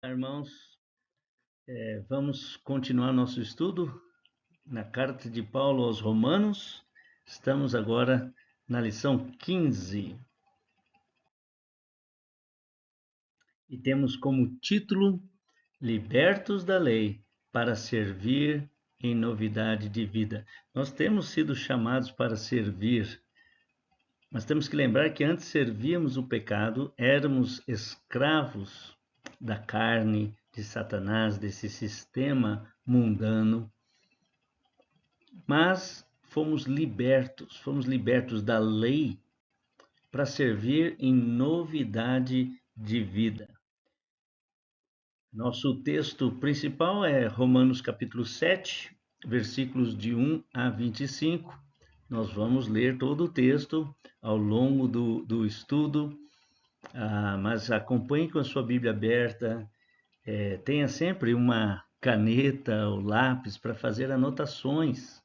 Irmãos, vamos continuar nosso estudo na carta de Paulo aos Romanos. Estamos agora na lição 15 e temos como título Libertos da Lei para servir em novidade de vida. Nós temos sido chamados para servir, mas temos que lembrar que antes servíamos o pecado, éramos escravos da carne, de Satanás, desse sistema mundano. Mas fomos libertos da lei para servir em novidade de vida. Nosso texto principal é Romanos capítulo 7, versículos de 1 a 25. Nós vamos ler todo o texto ao longo do estudo, mas acompanhe com a sua Bíblia aberta, tenha sempre uma caneta ou lápis para fazer anotações.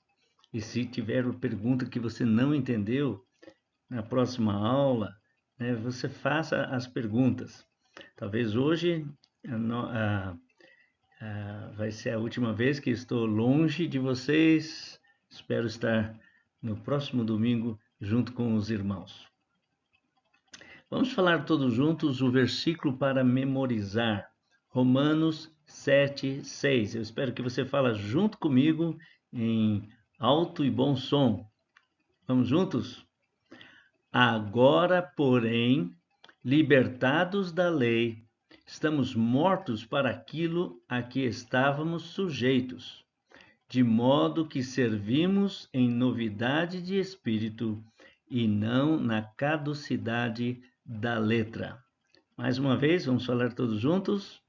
E se tiver uma pergunta que você não entendeu, na próxima aula, você faça as perguntas. Talvez hoje vai ser a última vez que estou longe de vocês. Espero estar no próximo domingo junto com os irmãos. Vamos falar todos juntos o versículo para memorizar. Romanos 7, 6. Eu espero que você fale junto comigo em alto e bom som. Vamos juntos? Agora, porém, libertados da lei, estamos mortos para aquilo a que estávamos sujeitos, de modo que servimos em novidade de espírito e não na caducidade da letra. Mais uma vez, vamos falar todos juntos?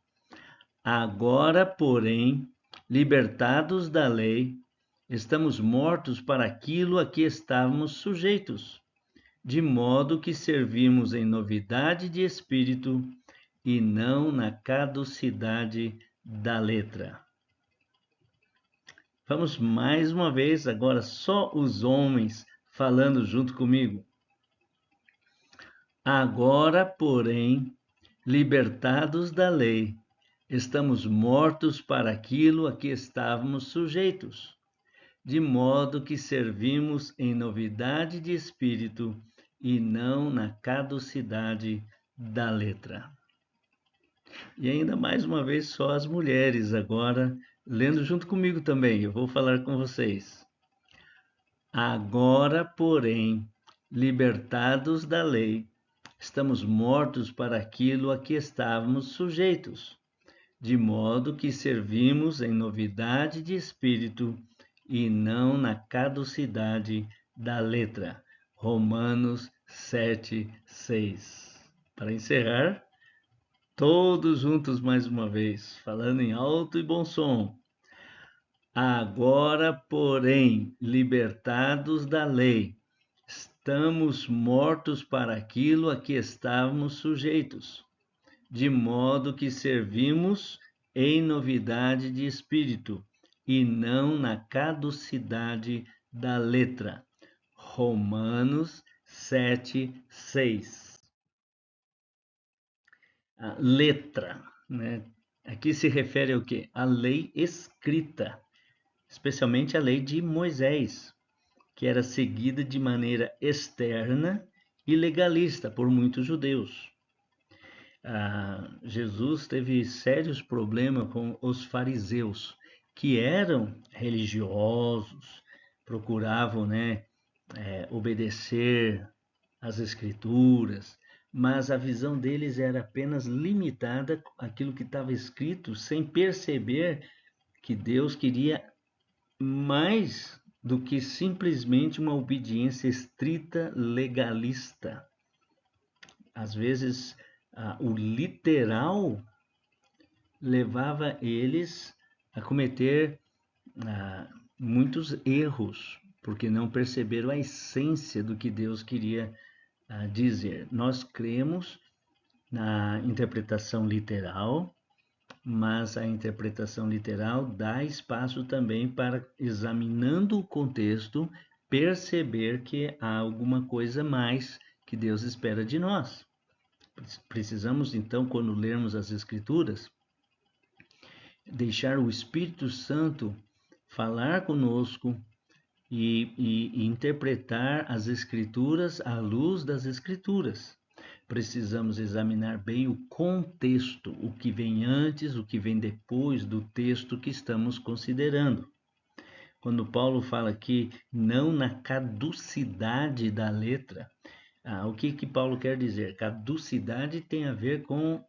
Agora, porém, libertados da lei, estamos mortos para aquilo a que estávamos sujeitos, de modo que servimos em novidade de espírito e não na caducidade da letra. Vamos mais uma vez, agora só os homens falando junto comigo. Agora, porém, libertados da lei, estamos mortos para aquilo a que estávamos sujeitos, de modo que servimos em novidade de espírito e não na caducidade da letra. E ainda mais uma vez só as mulheres agora, lendo junto comigo também, eu vou falar com vocês. Agora, porém, libertados da lei, estamos mortos para aquilo a que estávamos sujeitos, de modo que servimos em novidade de espírito e não na caducidade da letra. Romanos 7, 6. Para encerrar, todos juntos mais uma vez, falando em alto e bom som. Agora, porém, libertados da lei, estamos mortos para aquilo a que estávamos sujeitos, de modo que servimos em novidade de espírito e não na caducidade da letra. Romanos 7, 6. A letra, né? Aqui se refere ao quê? A lei escrita, especialmente a lei de Moisés, que era seguida de maneira externa e legalista por muitos judeus. Jesus teve sérios problemas com os fariseus, que eram religiosos, procuravam, obedecer às escrituras, mas a visão deles era apenas limitada àquilo que estava escrito, sem perceber que Deus queria mais do que simplesmente uma obediência estrita legalista. Às vezes, o literal levava eles a cometer muitos erros, porque não perceberam a essência do que Deus queria dizer. Nós cremos na interpretação literal, mas a interpretação literal dá espaço também para, examinando o contexto, perceber que há alguma coisa mais que Deus espera de nós. Precisamos, então, quando lermos as Escrituras, deixar o Espírito Santo falar conosco e interpretar as Escrituras à luz das Escrituras. Precisamos examinar bem o contexto, o que vem antes, o que vem depois do texto que estamos considerando. Quando Paulo fala aqui, não na caducidade da letra, o que Paulo quer dizer? Caducidade tem a ver com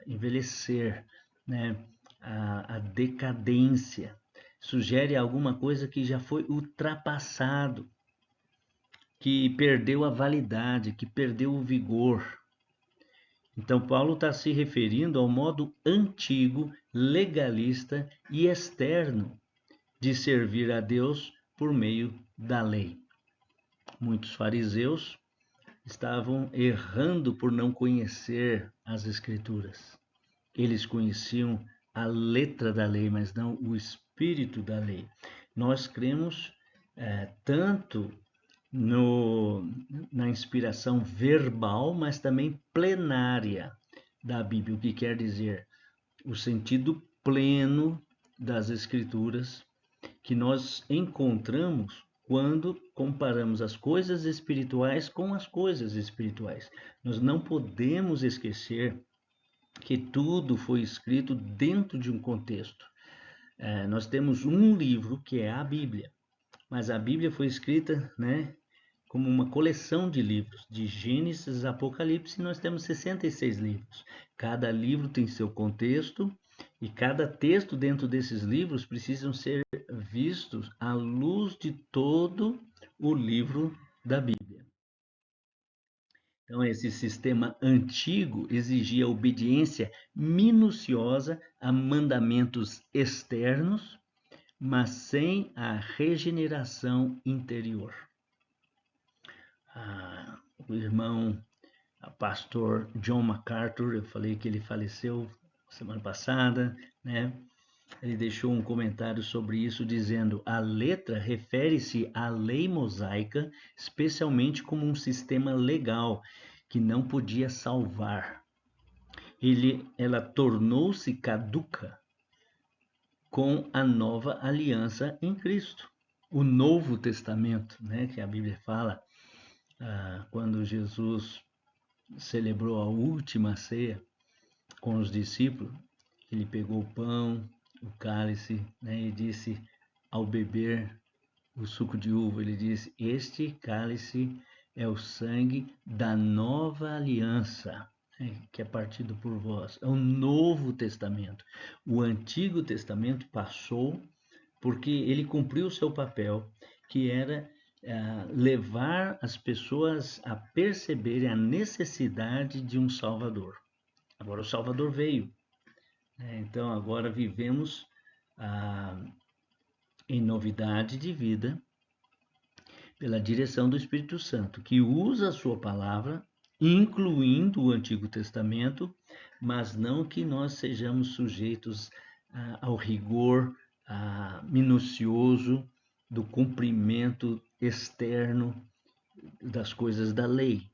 envelhecer, né? A decadência. Sugere alguma coisa que já foi ultrapassado, que perdeu a validade, que perdeu o vigor. Então, Paulo está se referindo ao modo antigo, legalista e externo de servir a Deus por meio da lei. Muitos fariseus estavam errando por não conhecer as Escrituras. Eles conheciam a letra da lei, mas não o espírito da lei. Nós cremos tanto na inspiração verbal, mas também plenária da Bíblia, o que quer dizer o sentido pleno das Escrituras que nós encontramos quando comparamos as coisas espirituais com as coisas espirituais. Nós não podemos esquecer que tudo foi escrito dentro de um contexto. Nós temos um livro que é a Bíblia, mas a Bíblia foi escrita, né, como uma coleção de livros, de Gênesis a Apocalipse, nós temos 66 livros. Cada livro tem seu contexto e cada texto dentro desses livros precisam ser vistos à luz de todo o livro da Bíblia. Então, esse sistema antigo exigia obediência minuciosa a mandamentos externos, mas sem a regeneração interior. O irmão pastor John MacArthur, eu falei que ele faleceu semana passada, né? Ele deixou um comentário sobre isso dizendo: a letra refere-se à lei mosaica, especialmente como um sistema legal que não podia salvar. Ela tornou-se caduca com a nova aliança em Cristo. O Novo Testamento, né, que a Bíblia fala, quando Jesus celebrou a última ceia com os discípulos, ele pegou o pão, o cálice, né, e disse ao beber o suco de uva, ele disse: este cálice é o sangue da nova aliança, né, que é partido por vós. É o Novo Testamento. O Antigo Testamento passou porque ele cumpriu o seu papel, que era levar as pessoas a perceberem a necessidade de um Salvador. Agora o Salvador veio. Então agora vivemos em novidade de vida pela direção do Espírito Santo, que usa a sua palavra, incluindo o Antigo Testamento, mas não que nós sejamos sujeitos ao rigor minucioso do cumprimento externo das coisas da lei.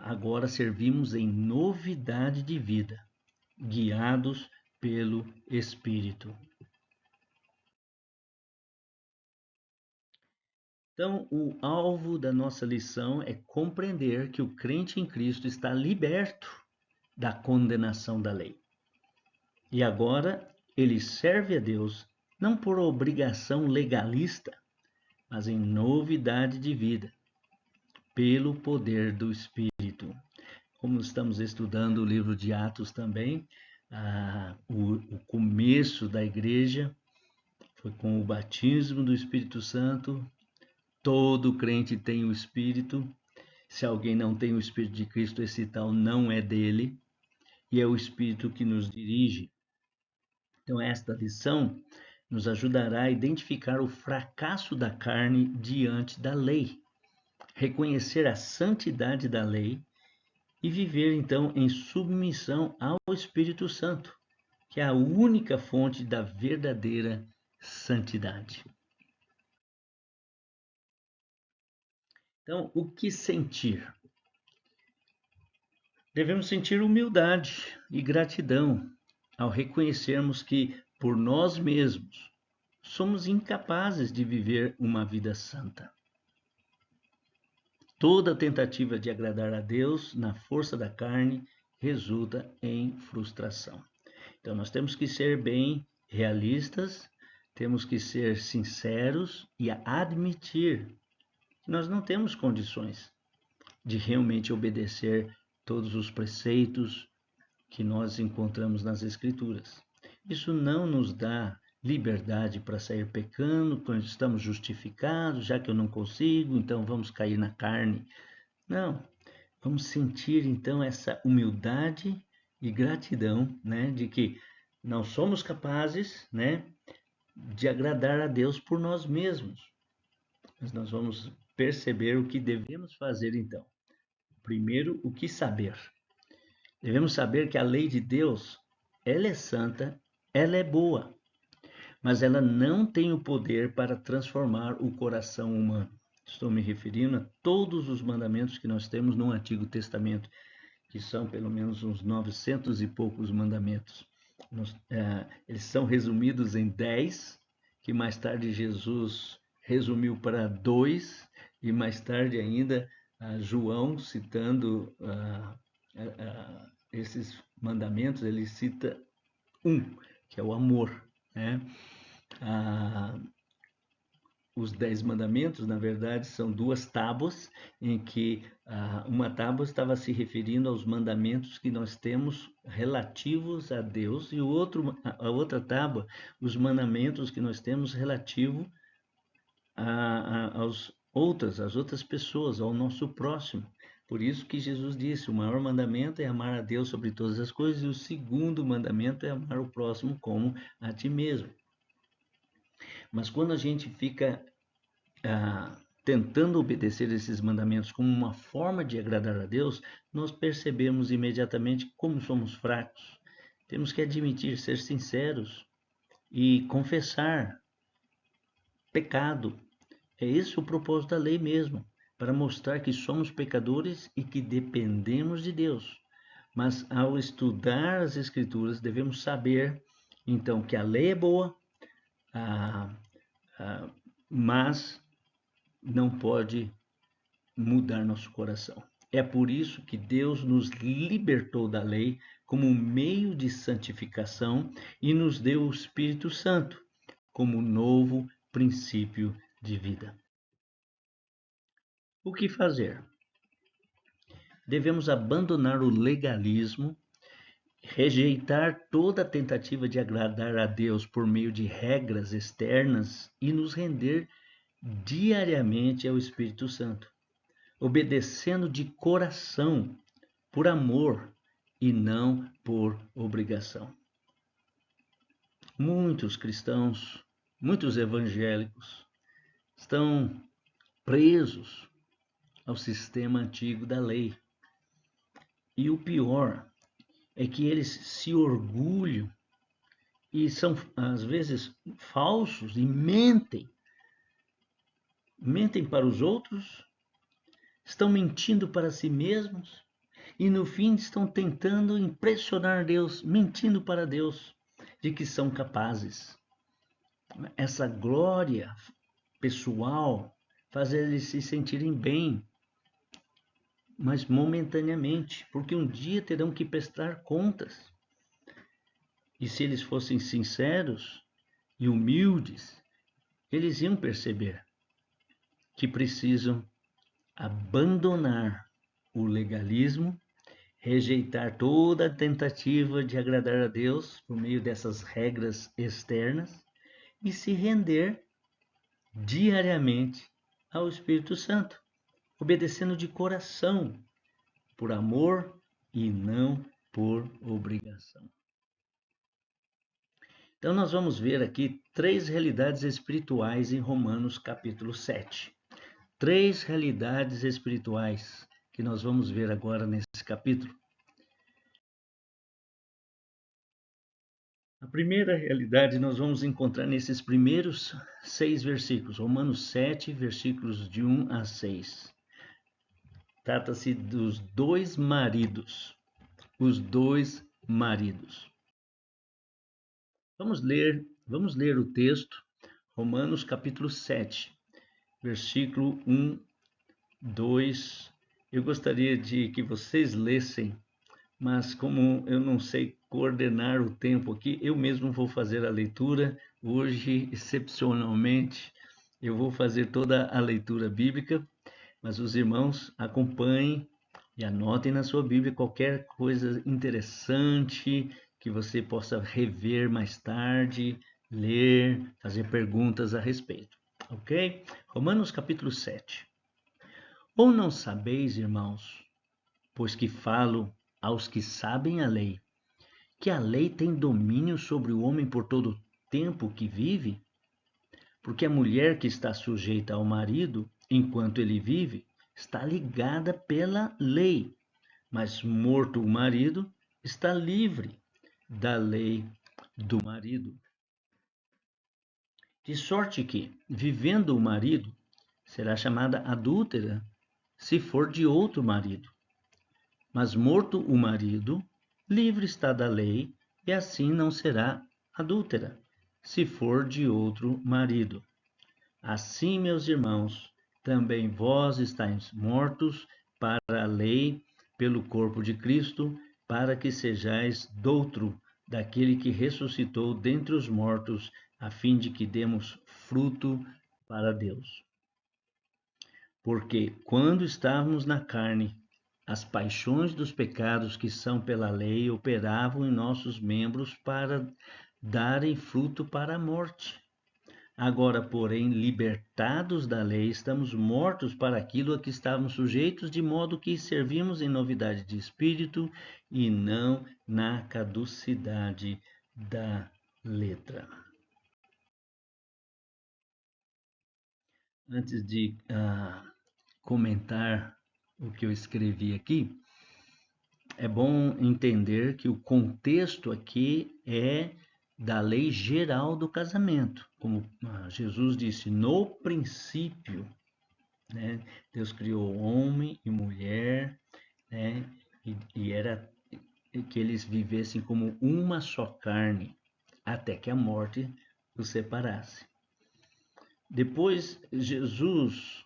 Agora servimos em novidade de vida, guiados pelo Espírito. Então, o alvo da nossa lição é compreender que o crente em Cristo está liberto da condenação da lei. E agora ele serve a Deus não por obrigação legalista, mas em novidade de vida, pelo poder do Espírito. Como estamos estudando o livro de Atos também, o começo da igreja foi com o batismo do Espírito Santo. Todo crente tem o Espírito. Se alguém não tem o Espírito de Cristo, esse tal não é dele. E é o Espírito que nos dirige. Então, esta lição nos ajudará a identificar o fracasso da carne diante da lei, reconhecer a santidade da lei e viver, então, em submissão ao Espírito Santo, que é a única fonte da verdadeira santidade. Então, o que sentir? Devemos sentir humildade e gratidão ao reconhecermos que, por nós mesmos, somos incapazes de viver uma vida santa. Toda tentativa de agradar a Deus na força da carne resulta em frustração. Então, nós temos que ser bem realistas, temos que ser sinceros e admitir que nós não temos condições de realmente obedecer todos os preceitos que nós encontramos nas Escrituras. Isso não nos dá liberdade para sair pecando quando estamos justificados, já que eu não consigo, então vamos cair na carne. Não, vamos sentir então essa humildade e gratidão, né, de que não somos capazes, né, de agradar a Deus por nós mesmos. Mas nós vamos perceber o que devemos fazer então. Primeiro, o que saber? Devemos saber que a lei de Deus, ela é santa, ela é boa, mas ela não tem o poder para transformar o coração humano. Estou me referindo a todos os mandamentos que nós temos no Antigo Testamento, que são pelo menos uns 900 e poucos mandamentos. Eles são resumidos em 10, que mais tarde Jesus resumiu para 2, e mais tarde ainda João, citando esses mandamentos, ele cita um, que é o amor, né? Os 10 mandamentos, na verdade, são duas tábuas, em que uma tábua estava se referindo aos mandamentos que nós temos relativos a Deus, e a outra tábua, os mandamentos que nós temos relativo às outras pessoas, ao nosso próximo. Por isso que Jesus disse, o maior mandamento é amar a Deus sobre todas as coisas, e o segundo mandamento é amar o próximo como a ti mesmo. Mas quando a gente fica tentando obedecer esses mandamentos como uma forma de agradar a Deus, nós percebemos imediatamente como somos fracos. Temos que admitir, ser sinceros e confessar pecado. É esse o propósito da lei mesmo, para mostrar que somos pecadores e que dependemos de Deus. Mas ao estudar as Escrituras, devemos saber, então, que a lei é boa, mas não pode mudar nosso coração. É por isso que Deus nos libertou da lei como meio de santificação e nos deu o Espírito Santo como novo princípio de vida. O que fazer? Devemos abandonar o legalismo, rejeitar toda tentativa de agradar a Deus por meio de regras externas e nos render diariamente ao Espírito Santo, obedecendo de coração, por amor e não por obrigação. Muitos cristãos, muitos evangélicos estão presos ao sistema antigo da lei. E o pior é que eles se orgulham e são, às vezes, falsos e mentem. Mentem para os outros, estão mentindo para si mesmos e, no fim, estão tentando impressionar Deus, mentindo para Deus de que são capazes. Essa glória pessoal faz eles se sentirem bem, mas momentaneamente, porque um dia terão que prestar contas. E se eles fossem sinceros e humildes, eles iam perceber que precisam abandonar o legalismo, rejeitar toda tentativa de agradar a Deus por meio dessas regras externas e se render diariamente ao Espírito Santo, obedecendo de coração, por amor e não por obrigação. Então nós vamos ver aqui 3 realidades espirituais em Romanos capítulo 7. 3 realidades espirituais que nós vamos ver agora nesse capítulo. A primeira realidade nós vamos encontrar nesses primeiros 6 versículos, Romanos 7, versículos de 1 a 6. Trata-se dos dois maridos, os dois maridos. Vamos ler o texto, Romanos capítulo 7, versículo 1, 2. Eu gostaria de que vocês lessem, mas como eu não sei coordenar o tempo aqui, eu mesmo vou fazer a leitura. Hoje, excepcionalmente, eu vou fazer toda a leitura bíblica, mas os irmãos acompanhem e anotem na sua Bíblia qualquer coisa interessante que você possa rever mais tarde, ler, fazer perguntas a respeito. Ok? Romanos capítulo 7. Ou não sabeis, irmãos, pois que falo aos que sabem a lei, que a lei tem domínio sobre o homem por todo o tempo que vive? Porque a mulher que está sujeita ao marido, enquanto ele vive, está ligada pela lei, mas morto o marido, está livre da lei do marido. De sorte que, vivendo o marido, será chamada adúltera se for de outro marido. Mas morto o marido, livre está da lei, e assim não será adúltera, se for de outro marido. Assim, meus irmãos, também vós estáis mortos para a lei pelo corpo de Cristo, para que sejais doutro daquele que ressuscitou dentre os mortos, a fim de que demos fruto para Deus. Porque quando estávamos na carne, as paixões dos pecados que são pela lei operavam em nossos membros para darem fruto para a morte. Agora, porém, libertados da lei, estamos mortos para aquilo a que estávamos sujeitos, de modo que servimos em novidade de espírito e não na caducidade da letra. Antes de comentar o que eu escrevi aqui, é bom entender que o contexto aqui é da lei geral do casamento. Como Jesus disse, no princípio, né, Deus criou homem e mulher, né, e era que eles vivessem como uma só carne, até que a morte os separasse. Depois, Jesus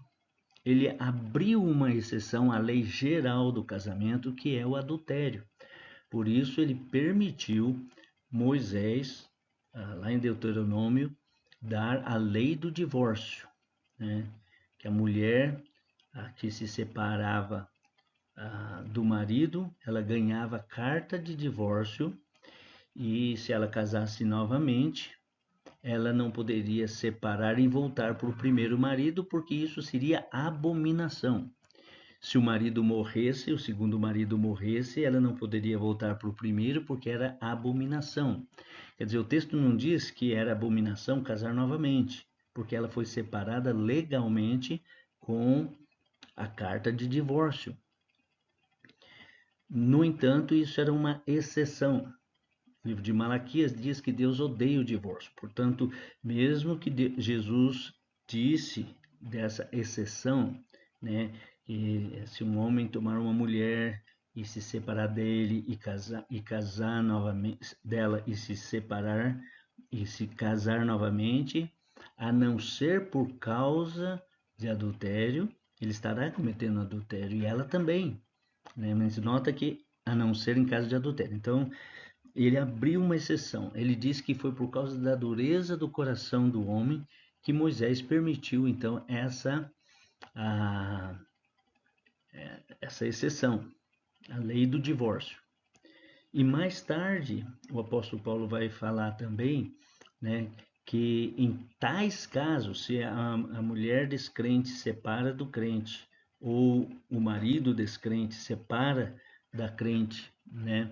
ele abriu uma exceção à lei geral do casamento, que é o adultério. Por isso, ele permitiu Moisés, lá em Deuteronômio, dar a lei do divórcio, né? Que a mulher que se separava do marido, ela ganhava carta de divórcio, e se ela casasse novamente, ela não poderia separar e voltar para o primeiro marido, porque isso seria abominação. Se o marido morresse, o segundo marido morresse, ela não poderia voltar para o primeiro, porque era abominação. Quer dizer, o texto não diz que era abominação casar novamente, porque ela foi separada legalmente com a carta de divórcio. No entanto, isso era uma exceção. O livro de Malaquias diz que Deus odeia o divórcio. Portanto, mesmo que Jesus disse dessa exceção, né, que se um homem tomar uma mulher e se separar dele e casar novamente dela e se casar novamente, a não ser por causa de adultério, ele estará cometendo adultério, e ela também, né? Mas nota que a não ser em caso de adultério. Então, ele abriu uma exceção. Ele diz que foi por causa da dureza do coração do homem que Moisés permitiu, então, essa exceção, a lei do divórcio. E mais tarde, o apóstolo Paulo vai falar também, né, que em tais casos, se a mulher descrente separa do crente, ou o marido descrente separa da crente, né,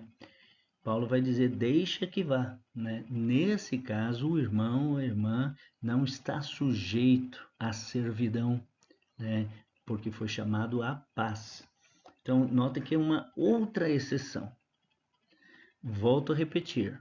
Paulo vai dizer, deixa que vá, né? Nesse caso, o irmão ou a irmã não está sujeito à servidão, né? Porque foi chamado à paz. Então, nota que é uma outra exceção. Volto a repetir.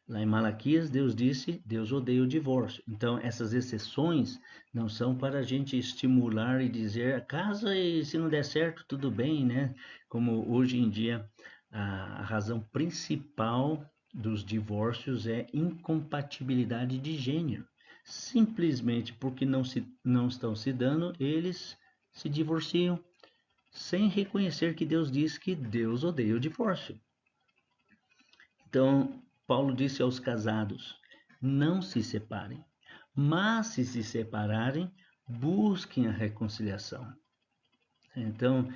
Lá em Malaquias, Deus disse, Deus odeia o divórcio. Então, essas exceções não são para a gente estimular e dizer, casa e se não der certo, tudo bem, né? Como hoje em dia a razão principal dos divórcios é incompatibilidade de gênero. Simplesmente porque não estão se dando, eles se divorciam, sem reconhecer que Deus diz que Deus odeia o divórcio. Então, Paulo disse aos casados: não se separem, mas se separarem, busquem a reconciliação. Então,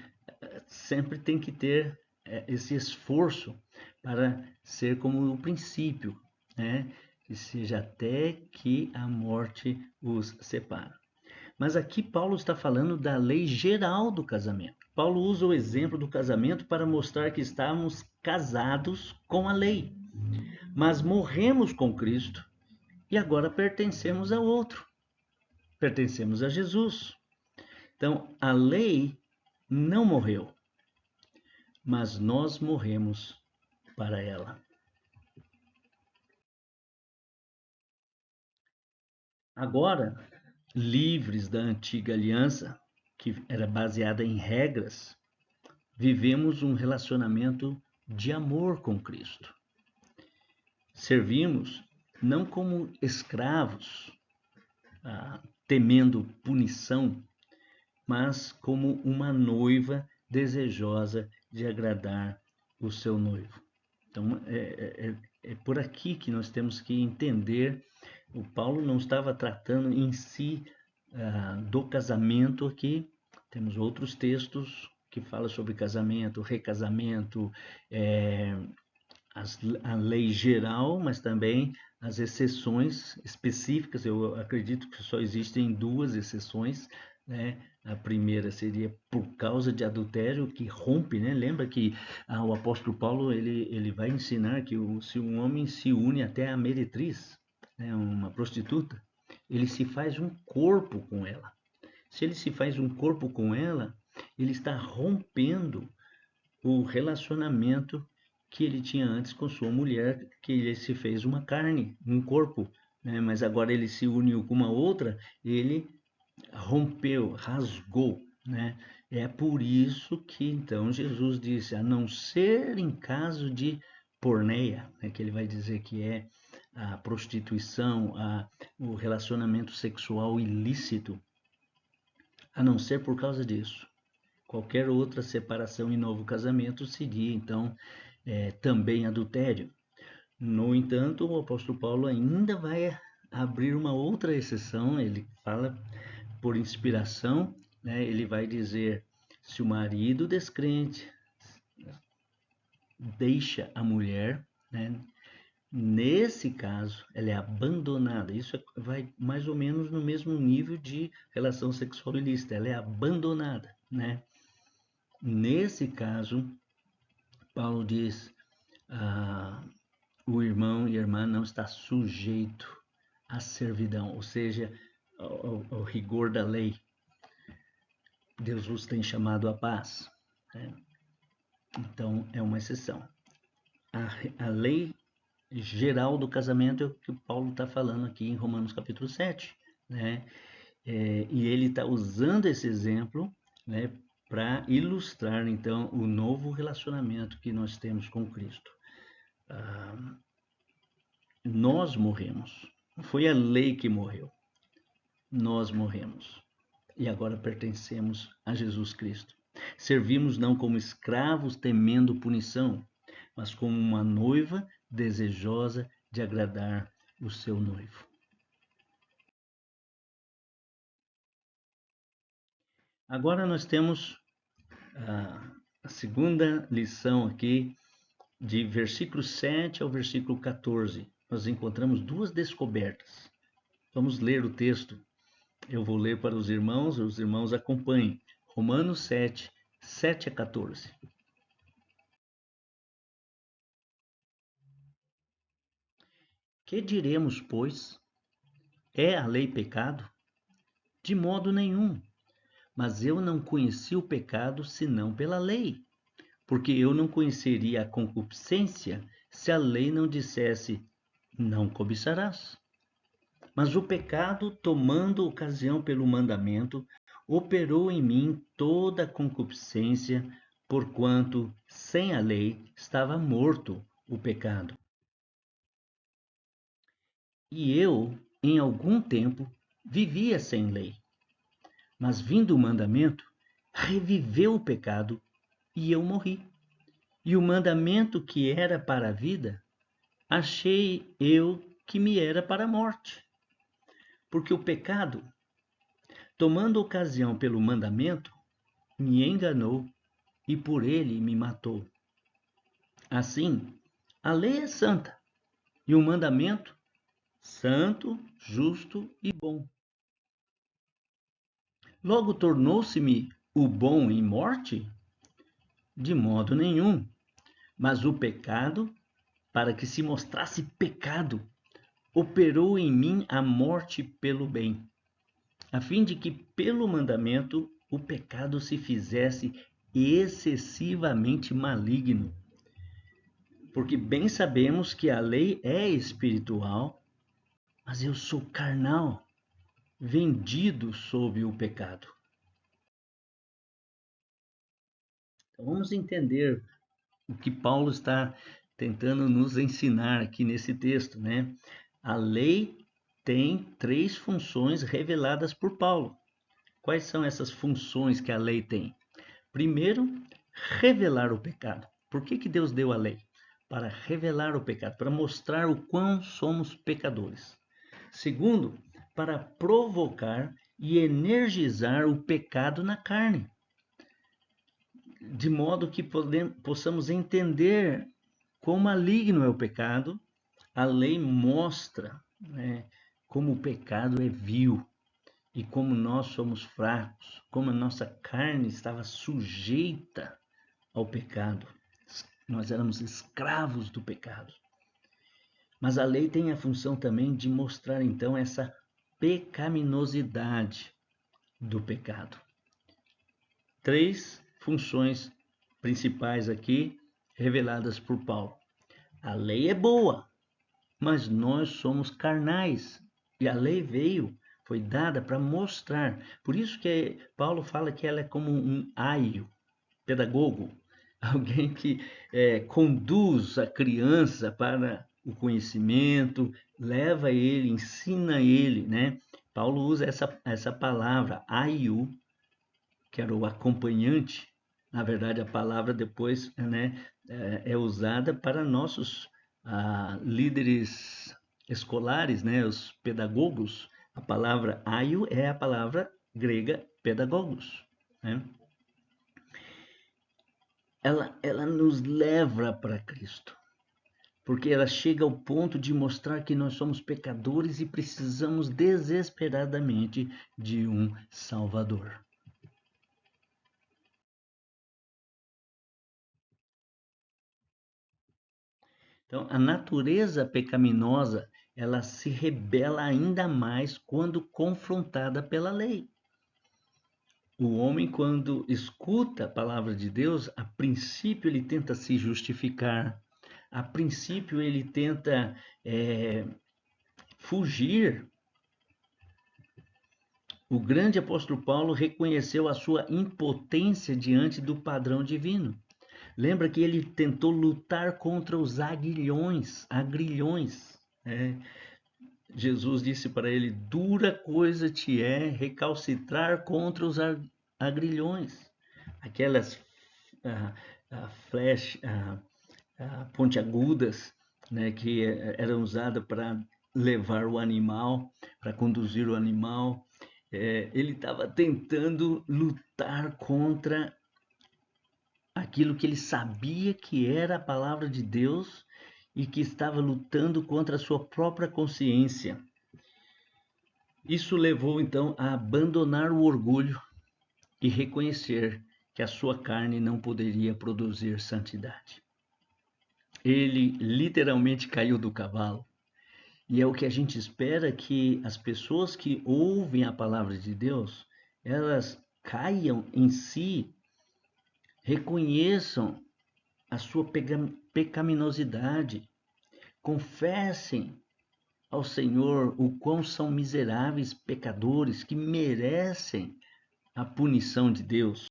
sempre tem que ter esse esforço para ser como o princípio, né? Que seja até que a morte os separe. Mas aqui Paulo está falando da lei geral do casamento. Paulo usa o exemplo do casamento para mostrar que estamos casados com a lei, mas morremos com Cristo e agora pertencemos a outro, pertencemos a Jesus. Então, a lei não morreu, mas nós morremos para ela. Agora, livres da antiga aliança, que era baseada em regras, vivemos um relacionamento de amor com Cristo. Servimos não como escravos, temendo punição, mas como uma noiva desejosa de agradar o seu noivo. Então, é por aqui que nós temos que entender. O Paulo não estava tratando em si do casamento aqui. Temos outros textos que falam sobre casamento, recasamento, a lei geral, mas também as exceções específicas. Eu acredito que só existem duas exceções, né? A primeira seria por causa de adultério, que rompe, né? Lembra que o apóstolo Paulo ele vai ensinar que se um homem se une até a meretriz, né? Uma prostituta, ele se faz um corpo com ela. Se ele se faz um corpo com ela, ele está rompendo o relacionamento que ele tinha antes com sua mulher, que ele se fez uma carne, um corpo, né? Mas agora ele se uniu com uma outra, ele rompeu, rasgou, né? É por isso que então Jesus disse, a não ser em caso de porneia, né? Que ele vai dizer que é a prostituição, o relacionamento sexual ilícito, a não ser por causa disso. Qualquer outra separação e novo casamento seria, então, também adultério. No entanto, o apóstolo Paulo ainda vai abrir uma outra exceção, ele fala por inspiração, né? Ele vai dizer, se o marido descrente deixa a mulher, né? Nesse caso, ela é abandonada. Isso vai mais ou menos no mesmo nível de relação sexual ilícita, ela é abandonada, né? Nesse caso, Paulo diz, o irmão e a irmã não está sujeito à servidão, ou seja, ao rigor da lei. Deus vos tem chamado à paz, né? Então, é uma exceção. A lei geral do casamento é o que Paulo está falando aqui em Romanos capítulo 7, né? E ele está usando esse exemplo, né, para ilustrar, então, o novo relacionamento que nós temos com Cristo. Nós morremos. Não foi a lei que morreu. Nós morremos. E agora pertencemos a Jesus Cristo. Servimos não como escravos temendo punição, mas como uma noiva desejosa de agradar o seu noivo. Agora nós temos a segunda lição aqui, de versículo 7 ao versículo 14. Nós encontramos duas descobertas. Vamos ler o texto. Eu vou ler para os irmãos acompanhem. Romanos 7, 7 a 14. Que diremos, pois? É a lei pecado? De modo nenhum. Mas eu não conheci o pecado senão pela lei, porque eu não conheceria a concupiscência se a lei não dissesse, não cobiçarás. Mas o pecado, tomando ocasião pelo mandamento, operou em mim toda a concupiscência, porquanto, sem a lei, estava morto o pecado. E eu, em algum tempo, vivia sem lei. Mas vindo o mandamento, reviveu o pecado e eu morri. E o mandamento que era para a vida, achei eu que me era para a morte. Porque o pecado, tomando ocasião pelo mandamento, me enganou e por ele me matou. Assim, a lei é santa e o mandamento santo, justo e bom. Logo tornou-se-me o bom em morte? De modo nenhum. Mas o pecado, para que se mostrasse pecado, operou em mim a morte pelo bem, a fim de que pelo mandamento o pecado se fizesse excessivamente maligno. Porque bem sabemos que a lei é espiritual, mas eu sou carnal, vendido sob o pecado. Então vamos entender o que Paulo está tentando nos ensinar aqui nesse texto, né? A lei tem três funções reveladas por Paulo. Quais são essas funções que a lei tem? Primeiro, revelar o pecado. Por que Deus deu a lei? Para revelar o pecado, para mostrar o quão somos pecadores. Segundo, para provocar e energizar o pecado na carne, de modo que possamos entender quão maligno é o pecado. A lei mostra, né, como o pecado é vil e como nós somos fracos, como a nossa carne estava sujeita ao pecado. Nós éramos escravos do pecado. Mas a lei tem a função também de mostrar então essa pecaminosidade do pecado. Três funções principais aqui reveladas por Paulo. A lei é boa, mas nós somos carnais. E a lei foi dada para mostrar. Por isso que Paulo fala que ela é como um aio, pedagogo, alguém que conduz a criança para o conhecimento, leva ele, ensina ele, né? Paulo usa essa palavra, aio, que era o acompanhante. Na verdade, a palavra depois, né, é usada para nossos líderes escolares, né, os pedagogos. A palavra aio é a palavra grega pedagogos, né? Ela nos leva para Cristo, porque ela chega ao ponto de mostrar que nós somos pecadores e precisamos desesperadamente de um Salvador. Então, a natureza pecaminosa, ela se rebela ainda mais quando confrontada pela lei. O homem, quando escuta a palavra de Deus, a princípio ele tenta se justificar, a princípio ele tenta fugir. O grande apóstolo Paulo reconheceu a sua impotência diante do padrão divino. Lembra que ele tentou lutar contra os agrilhões. Né? Jesus disse para ele: dura coisa te é recalcitrar contra os agrilhões. Aquelas ah, pontiagudas, né, que eram usadas para levar o animal, para conduzir o animal. Ele estava tentando lutar contra aquilo que ele sabia que era a palavra de Deus e que estava lutando contra a sua própria consciência. Isso levou então a abandonar o orgulho e reconhecer que a sua carne não poderia produzir santidade. Ele literalmente caiu do cavalo. E é o que a gente espera, que as pessoas que ouvem a palavra de Deus, elas caiam em si, reconheçam a sua pecaminosidade, confessem ao Senhor o quão são miseráveis pecadores que merecem a punição de Deus.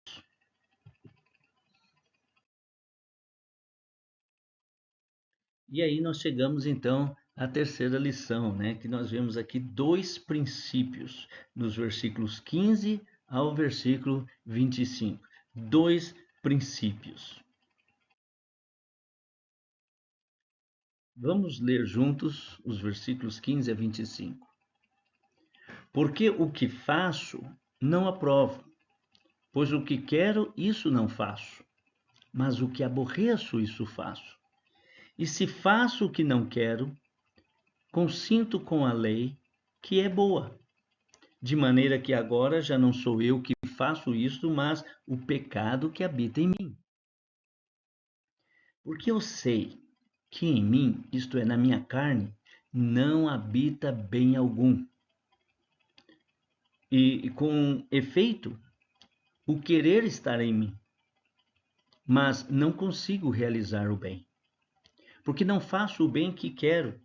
E aí nós chegamos então a terceira lição, né? Que nós vemos aqui dois princípios, nos versículos 15 ao versículo 25. Dois princípios. Vamos ler juntos os versículos 15 a 25. Porque o que faço não aprovo, pois o que quero, isso não faço, mas o que aborreço, isso faço. E se faço o que não quero, consinto com a lei, que é boa. De maneira que agora já não sou eu que faço isto, mas o pecado que habita em mim. Porque eu sei que em mim, isto é, na minha carne, não habita bem algum. E com efeito, o querer estar em mim, mas não consigo realizar o bem. Porque não faço o bem que quero,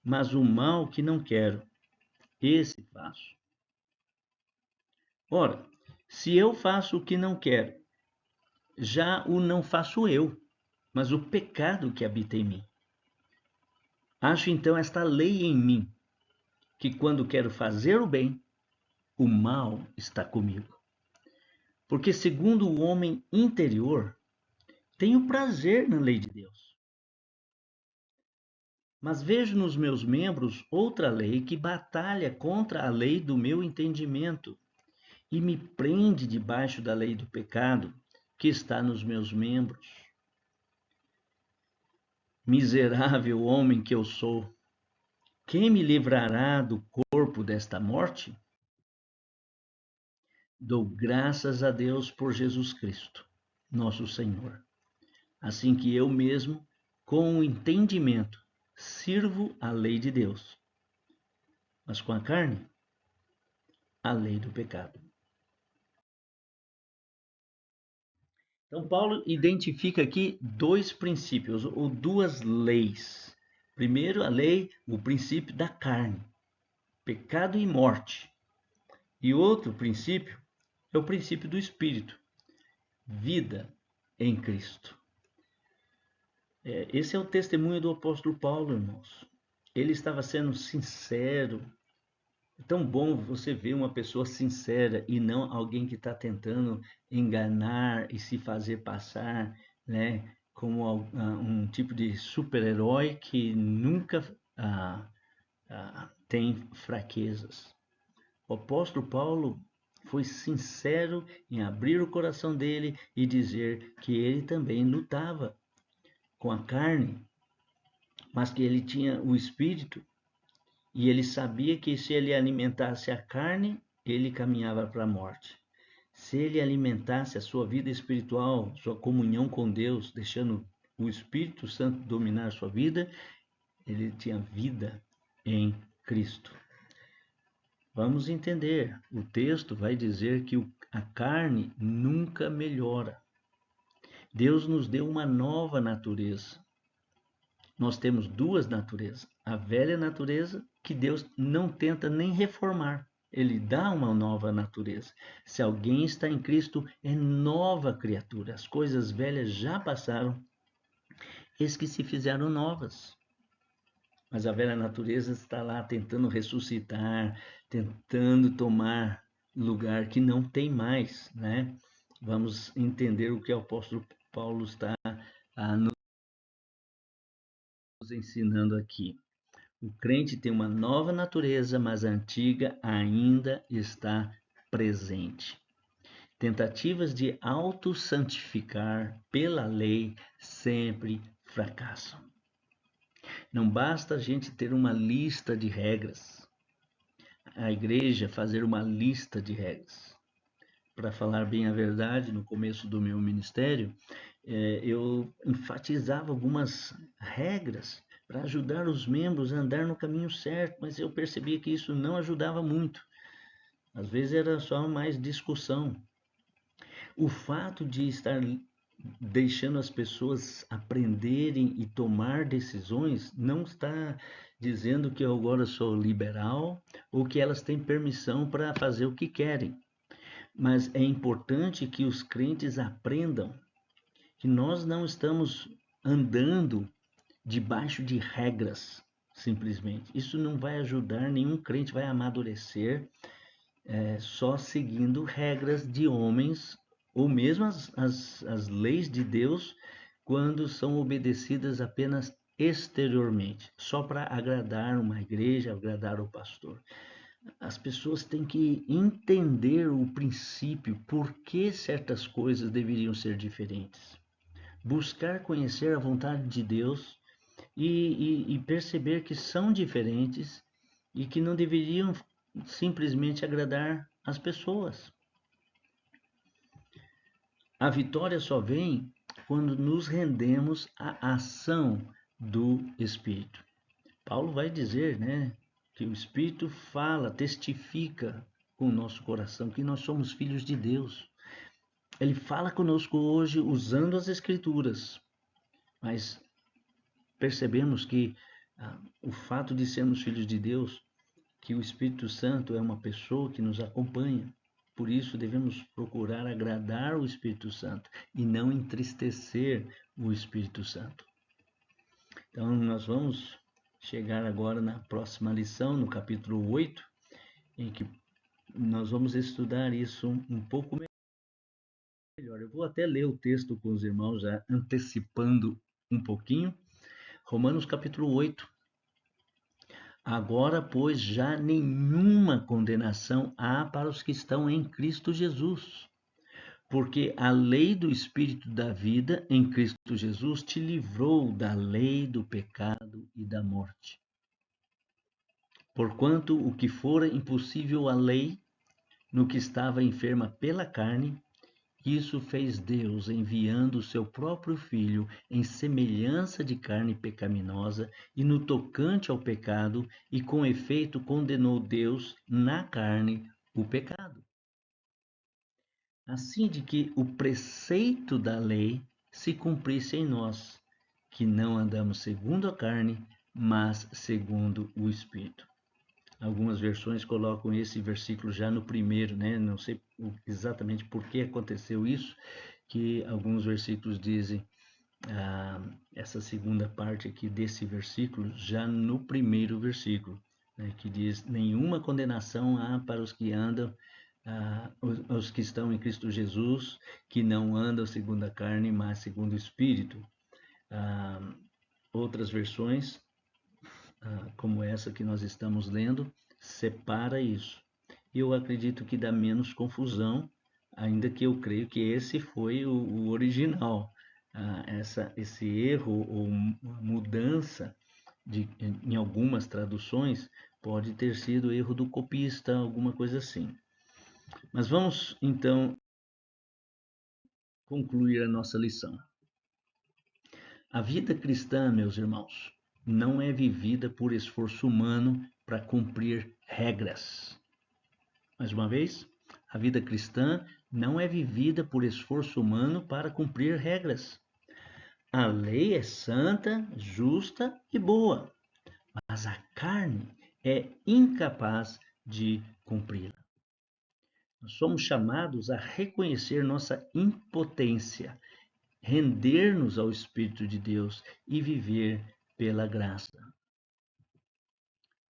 mas o mal que não quero, esse faço. Ora, se eu faço o que não quero, já o não faço eu, mas o pecado que habita em mim. Acho então esta lei em mim, que quando quero fazer o bem, o mal está comigo. Porque segundo o homem interior, tenho prazer na lei de Deus. Mas vejo nos meus membros outra lei que batalha contra a lei do meu entendimento e me prende debaixo da lei do pecado que está nos meus membros. Miserável homem que eu sou, quem me livrará do corpo desta morte? Dou graças a Deus por Jesus Cristo, nosso Senhor. Assim que eu mesmo, com o entendimento, sirvo a lei de Deus, mas com a carne, a lei do pecado. Então, Paulo identifica aqui dois princípios, ou duas leis. Primeiro, a lei, o princípio da carne, pecado e morte. E outro princípio é o princípio do espírito, vida em Cristo. Esse é o testemunho do apóstolo Paulo, irmãos. Ele estava sendo sincero. É tão bom você ver uma pessoa sincera e não alguém que está tentando enganar e se fazer passar, né, como um tipo de super-herói que nunca tem fraquezas. O apóstolo Paulo foi sincero em abrir o coração dele e dizer que ele também lutava com a carne, mas que ele tinha o espírito e ele sabia que se ele alimentasse a carne, ele caminhava para a morte. Se ele alimentasse a sua vida espiritual, sua comunhão com Deus, deixando o Espírito Santo dominar sua vida, ele tinha vida em Cristo. Vamos entender, o texto vai dizer que a carne nunca melhora. Deus nos deu uma nova natureza. Nós temos duas naturezas. A velha natureza, que Deus não tenta nem reformar. Ele dá uma nova natureza. Se alguém está em Cristo, é nova criatura. As coisas velhas já passaram, eis que se fizeram novas. Mas a velha natureza está lá tentando ressuscitar, tentando tomar lugar que não tem mais, né? Vamos entender o que o apóstolo Paulo está nos ensinando aqui. O crente tem uma nova natureza, mas a antiga ainda está presente. Tentativas de auto-santificar pela lei sempre fracassam. Não basta a gente ter uma lista de regras, a igreja fazer uma lista de regras. Para falar bem a verdade, no começo do meu ministério, eu enfatizava algumas regras para ajudar os membros a andar no caminho certo, mas eu percebia que isso não ajudava muito. Às vezes era só mais discussão. O fato de estar deixando as pessoas aprenderem e tomar decisões não está dizendo que eu agora sou liberal ou que elas têm permissão para fazer o que querem. Mas é importante que os crentes aprendam que nós não estamos andando debaixo de regras, simplesmente. Isso não vai ajudar, nenhum crente vai amadurecer só seguindo regras de homens, ou mesmo as leis de Deus, quando são obedecidas apenas exteriormente, só para agradar uma igreja, agradar o pastor. As pessoas têm que entender o princípio, por que certas coisas deveriam ser diferentes. Buscar conhecer a vontade de Deus e perceber que são diferentes e que não deveriam simplesmente agradar as pessoas. A vitória só vem quando nos rendemos à ação do Espírito. Paulo vai dizer, né, que o Espírito fala, testifica com o nosso coração que nós somos filhos de Deus. Ele fala conosco hoje usando as Escrituras, mas percebemos que o fato de sermos filhos de Deus, que o Espírito Santo é uma pessoa que nos acompanha. Por isso devemos procurar agradar o Espírito Santo e não entristecer o Espírito Santo. Então nós vamos chegar agora na próxima lição, no capítulo 8, em que nós vamos estudar isso um pouco melhor. Eu vou até ler o texto com os irmãos, já antecipando um pouquinho. Romanos capítulo 8. Agora, pois, já nenhuma condenação há para os que estão em Cristo Jesus. Porque a lei do Espírito da vida em Cristo Jesus te livrou da lei do pecado e da morte. Porquanto o que fora impossível à lei, no que estava enferma pela carne, isso fez Deus, enviando o seu próprio Filho em semelhança de carne pecaminosa e no tocante ao pecado, e com efeito condenou Deus na carne o pecado. Assim de que o preceito da lei se cumprisse em nós, que não andamos segundo a carne, mas segundo o Espírito. Algumas versões colocam esse versículo já no primeiro, né? Não sei exatamente por que aconteceu isso, que alguns versículos dizem essa segunda parte aqui desse versículo já no primeiro versículo, né? Que diz: nenhuma condenação há para os que andam, os que estão em Cristo Jesus, que não andam segundo a carne, mas segundo o Espírito. Outras versões como essa que nós estamos lendo, separa isso. Eu acredito que dá menos confusão, ainda que eu creio que esse foi o original. Esse erro ou mudança em algumas traduções pode ter sido erro do copista, alguma coisa assim. Mas vamos então concluir a nossa lição. A vida cristã, meus irmãos, não é vivida por esforço humano para cumprir regras. Mais uma vez, a vida cristã não é vivida por esforço humano para cumprir regras. A lei é santa, justa e boa, mas a carne é incapaz de cumpri-la. Nós somos chamados a reconhecer nossa impotência, render-nos ao Espírito de Deus e viver pela graça.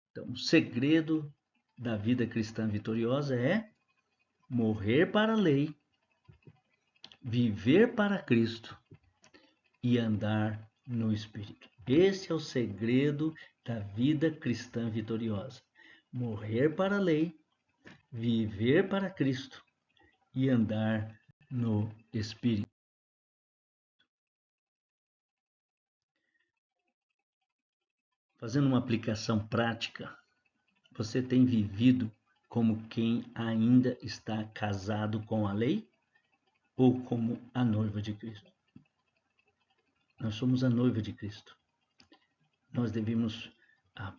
Então, o segredo da vida cristã vitoriosa é morrer para a lei, viver para Cristo e andar no Espírito. Esse é o segredo da vida cristã vitoriosa. Morrer para a lei, viver para Cristo e andar no Espírito. Fazendo uma aplicação prática, você tem vivido como quem ainda está casado com a lei ou como a noiva de Cristo? Nós somos a noiva de Cristo. Nós devemos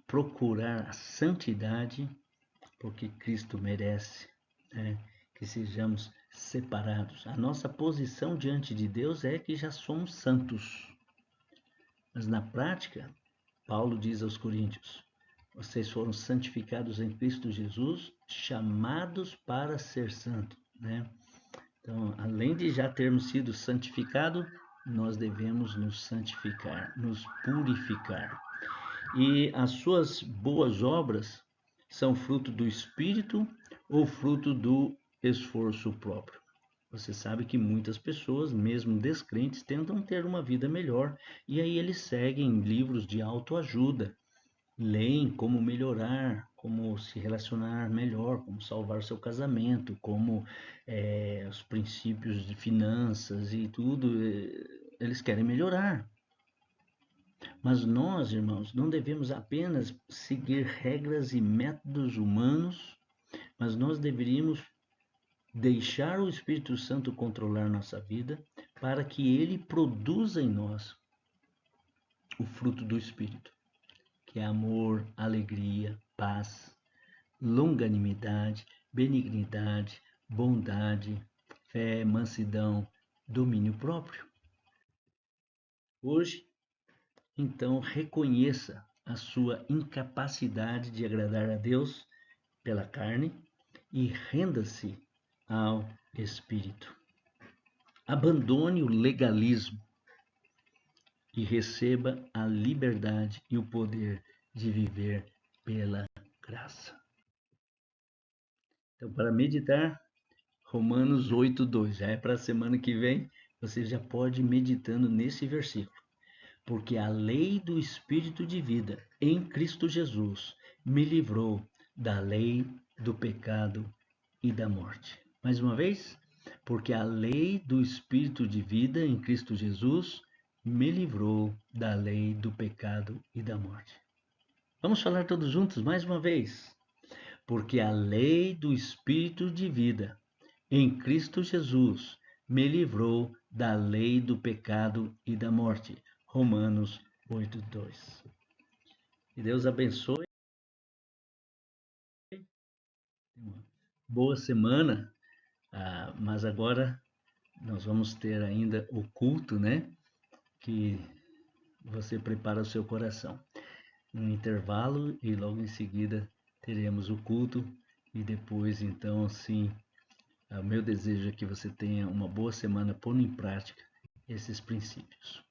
procurar a santidade, porque Cristo merece, né, que sejamos separados. A nossa posição diante de Deus é que já somos santos. Mas na prática, Paulo diz aos Coríntios: vocês foram santificados em Cristo Jesus, chamados para ser santos, né? Então, além de já termos sido santificados, nós devemos nos santificar, nos purificar. E as suas boas obras são fruto do Espírito ou fruto do esforço próprio? Você sabe que muitas pessoas, mesmo descrentes, tentam ter uma vida melhor e aí eles seguem livros de autoajuda, leem como melhorar, como se relacionar melhor, como salvar seu casamento, como os princípios de finanças e tudo, eles querem melhorar. Mas nós, irmãos, não devemos apenas seguir regras e métodos humanos, mas nós deveríamos deixar o Espírito Santo controlar nossa vida para que ele produza em nós o fruto do Espírito, que é amor, alegria, paz, longanimidade, benignidade, bondade, fé, mansidão, domínio próprio. Hoje, então, reconheça a sua incapacidade de agradar a Deus pela carne e renda-se ao Espírito. Abandone o legalismo e receba a liberdade e o poder de viver pela graça. Então, para meditar, Romanos 8:2, já é para a semana que vem, você já pode ir meditando nesse versículo. Porque a lei do Espírito de vida em Cristo Jesus me livrou da lei do pecado e da morte. Mais uma vez, porque a lei do Espírito de vida em Cristo Jesus me livrou da lei do pecado e da morte. Vamos falar todos juntos mais uma vez. Porque a lei do Espírito de vida em Cristo Jesus me livrou da lei do pecado e da morte. Romanos 8:2. Que Deus abençoe. Uma boa semana. Mas agora nós vamos ter ainda o culto, né? Que você prepara o seu coração. Um intervalo e logo em seguida teremos o culto e depois, então, assim, o meu desejo é que você tenha uma boa semana pondo em prática esses princípios.